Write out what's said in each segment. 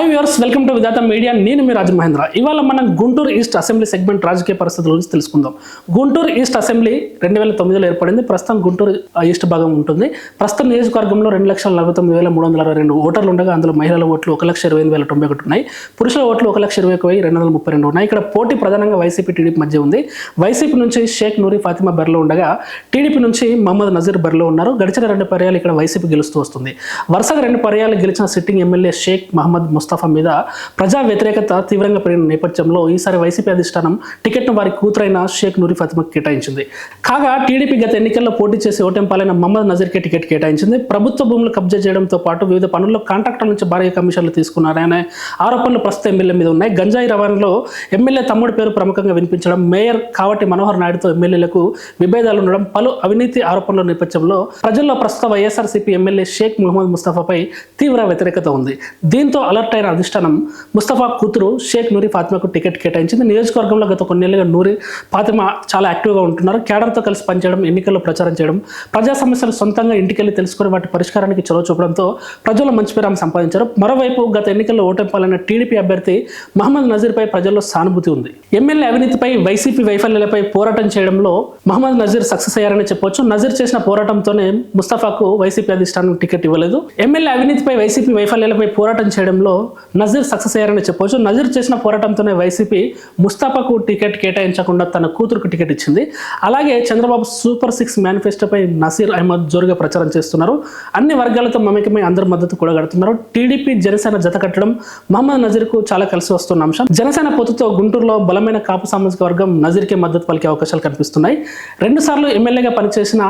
Hi viewers, welcome to Vidhatha media. నేను మీ రాజు మహేంద్ర. ఇవాళ మనం గుంటూరు ఈస్ట్ అసెంబ్లీ సెగ్మెంట్ రాజకీయ పరిస్థితుల గురించి తెలుసుకుందాం. గుంటూరు ఈస్ట్ అసెంబ్లీ 2009లో ఏర్పడింది. ప్రస్తుతం గుంటూరు ఈస్ట్ భాగం ఉంటుంది. ప్రస్తుతం నియోజకవర్గంలో 2,49,322 ఓటర్లు ఉండగా అందులో మహిళల ఓట్లు 1,28,091 ఉన్నాయి. పురుషుల ఓట్లు 1,21,232 ఉన్నాయి. ఇక్కడ పోటీ ప్రధానంగా వైసీపీ టీడీపీ మధ్య ఉంది. వైసీపీ నుంచి షేక్ నూరి ఫాతిమా బరిలో ఉండగా టీడీపీ నుంచి మహమ్మద్ నజీర్ బరిలో ఉన్నారు. గడిచిన 2 పర్యాలు ఇక్కడ వైసీపీ గెలుస్తూ వస్తుంది. వరుసగా 2 పర్యాలు గెలిచిన సిట్టింగ్ ఎమ్మెల్యే షేక్ మహమ్మద్ ముస్తఫా మీద ప్రజా వ్యతిరేకత తీవ్రంగా పెరిగిన నేపథ్యంలో ఈసారి వైసీపీ అధిష్టానం టికెట్ను వారి కూతురైన షేక్ నూరి ఫాతిమాకి కేటాయించింది. కాగా టీడీపీ గత ఎన్నికల్లో పోటీ చేసి ఓటమి పాలైన మహమ్మద్ నజీర్కే టికెట్ కేటాయించింది. ప్రభుత్వ భూములు కబ్జా చేయడంతో పాటు వివిధ పనుల్లో కాంట్రాక్టర్ల నుంచి భారీ కమిషన్లు తీసుకున్నారనే ఆరోపణలు ప్రస్తుత ఎమ్మెల్యే మీద ఉన్నాయి. గంజాయి రవాణాలో ఎమ్మెల్యే తమ్ముడి పేరు ప్రముఖంగా వినిపించడం, మేయర్ కావటి మనోహర్ నాయుడుతో ఎమ్మెల్యేలకు విభేదాలు ఉండడం, పలు అవినీతి ఆరోపణల నేపథ్యంలో ప్రజల్లో ప్రస్తుత వైఎస్ఆర్సీపీ ఎమ్మెల్యే షేక్ మహమ్మద్ ముస్తఫాపై తీవ్ర వ్యతిరేకత ఉంది. దీంతో అలర్ట్ అయిన అధిష్టానం ముస్తఫా కూతురు షేక్ నూరి ఫాతిమాకు టికెట్ కేటాయించింది. నియోజకవర్గంలో గత కొన్నేళ్లుగా నూరి ఫాతిమా చాలా యాక్టివ్గా ఉంటున్నారు. క్యాడర్తో కలిసి పనిచేయడం, ఎన్నికల్లో ప్రచారం చేయడం, ప్రజా సమస్యలు సొంతంగా ఇంటికెళ్లి తెలుసుకుని వాటి పరిష్కారానికి చొరవ చూపడంతో ప్రజల్లో మంచి పేరు సంపాదించారు. మరోవైపు గత ఎన్నికల్లో ఓటమి పాలైన టీడీపీ అభ్యర్థి మహమ్మద్ నజీర్పై ప్రజల్లో సానుభూతి ఉంది. ఎమ్మెల్యే అవినీతిపై, వైసీపీ వైఫల్యాలపై పోరాటం చేయడంలో మహమ్మద్ నజీర్ సక్సెస్ అయ్యారని చెప్పొచ్చు. నజీర్ చేసిన పోరాటంతోనే ముస్తఫాకు వైసీపీ అధిష్టానం టికెట్ ఇవ్వలేదు. ఎమ్మెల్యే అవినీతిపై, వైసీపీ వైఫల్యాలపై పోరాటం చేయడంలో నజీర్ సక్సెస్ అయ్యారని చెప్పవచ్చు. నజీర్ చేసిన పోరాటంతోనే వైసీపీ ముస్తఫాకు టికెట్ కేటాయించకుండా తన కూతురుకు టికెట్ ఇచ్చింది. అలాగే చంద్రబాబు సూపర్ 6 మేనిఫెస్టోపై నసీర్ అహ్మద్ జోరుగా ప్రచారం చేస్తున్నారు. అన్ని వర్గాలతో మమేకమై అందరి మద్దతు కూడా గడుతున్నారు. టీడీపీ జనసేన జత కట్టడం మహమ్మద్ నజీర్కు చాలా కలిసి వస్తున్న అంశం. జనసేన పొత్తుతో గుంటూరులో బలమైన కాపు సామాజిక వర్గం నజీర్కే మద్దతు పలికే అవకాశాలు కనిపిస్తున్నాయి. 2 సార్లు ఎమ్మెల్యేగా పనిచేసిన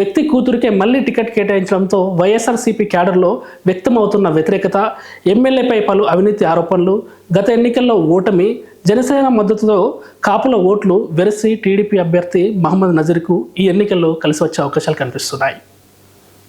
వ్యక్తి కూతురికే మళ్లీ టికెట్ కేటాయించడంతో వైఎస్ఆర్సీపీ క్యాడర్లో వ్యక్తమవుతున్న వ్యతిరేకత, ఎమ్మెల్యేపై పలు అవినీతి ఆరోపణలు, గత ఎన్నికల్లో ఓటమి, జనసేన మద్దతుతో కాపుల ఓట్లు వెరసి టీడీపీ అభ్యర్థి మహమ్మద్ నజీర్కు ఈ ఎన్నికల్లో కలిసి వచ్చే అవకాశాలు కనిపిస్తున్నాయి.